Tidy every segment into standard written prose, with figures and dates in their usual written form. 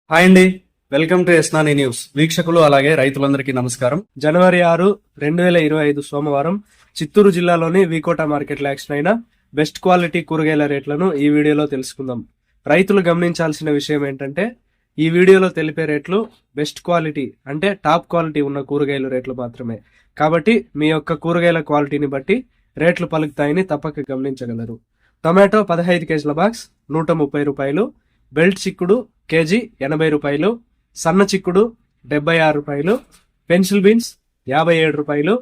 Hi అండి, welcome to ఎస్నాని news. వీక్షకులు అలాగే రైతులందరికీ నమస్కారం. జనవరి 6, 2025 సోమవారం చిత్తూరు జిల్లాలోని వీకోట మార్కెట్లో యాక్షన్ అయిన బెస్ట్ క్వాలిటీ కూరగాయల రేట్లను ఈ వీడియోలో తెలుసుకుందాం. రైతులు గమనించాల్సిన విషయం ఏంటంటే, ఈ వీడియోలో తెలిపే రేట్లు బెస్ట్ క్వాలిటీ అంటే టాప్ క్వాలిటీ ఉన్న కూరగాయల రేట్లు మాత్రమే. కాబట్టి మీ యొక్క కూరగాయల క్వాలిటీని బట్టి రేట్లు పలుకుతాయని తప్పక గమనించగలరు. టొమాటో 15 కేజీల బాక్స్ 130 రూపాయలు, బెల్ట్ చిక్కుడు కేజీ 80 రూపాయలు, సన్న చిక్కుడు 76 రూపాయలు, పెన్సిల్ బీన్స్ 57 రూపాయలు,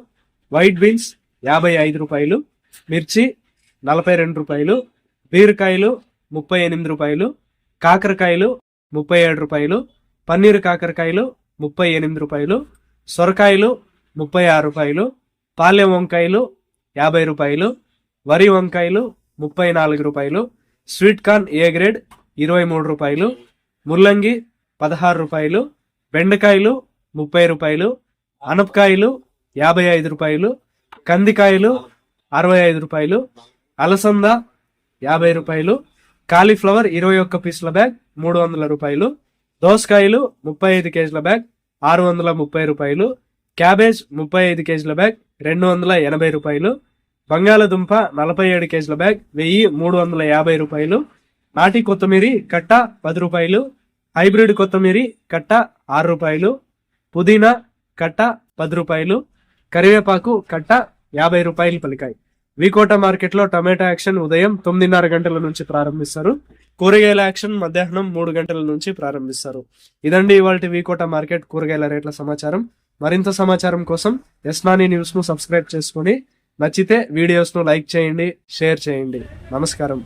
వైట్ బీన్స్ 55 రూపాయలు, మిర్చి 42 రూపాయలు, బీరకాయలు 38 రూపాయలు, కాకరకాయలు 37 రూపాయలు, పన్నీరు కాకరకాయలు 38 రూపాయలు, సొరకాయలు 36 రూపాయలు, పాలెం వంకాయలు 50 రూపాయలు, వరి వంకాయలు 34 రూపాయలు, స్వీట్ కార్న్ ఏ గ్రేడ్ 23 రూపాయలు, ముల్లంగి 16 రూపాయలు, బెండకాయలు 30 రూపాయలు, అనపకాయలు 55 రూపాయలు, కందికాయలు 65 రూపాయలు, అలసంద 50 రూపాయలు, కాలీఫ్లవర్ 21 పీసుల బ్యాగ్ 300 రూపాయలు, దోసకాయలు 35 కేజీల బ్యాగ్ 630 రూపాయలు, క్యాబేజ్ 35 కేజీల బ్యాగ్ 280 రూపాయలు, బంగాళదుంప 47 కేజీల బ్యాగ్ 1350 రూపాయలు, నాటి కొత్తిమీరి కట్ట 10 రూపాయలు, హైబ్రిడ్ కొత్తిమీరి కట్ట 6 రూపాయలు, పుదీనా కట్ట 10 రూపాయలు, కరివేపాకు కట్ట 50 రూపాయలు పలికాయి. వీకోట మార్కెట్లో టమాటా యాక్షన్ ఉదయం 9:30 గంటల నుంచి ప్రారంభిస్తారు. కూరగాయల యాక్షన్ మధ్యాహ్నం 3 గంటల నుంచి ప్రారంభిస్తారు. ఇదండి ఇవాల్టి వీకోట మార్కెట్ కూరగాయల రేట్ల సమాచారం. మరింత సమాచారం కోసం ఎస్నాని న్యూస్ ను సబ్స్క్రైబ్ చేసుకుని నచ్చితే వీడియోస్ ను లైక్ చేయండి, షేర్ చేయండి. నమస్కారం.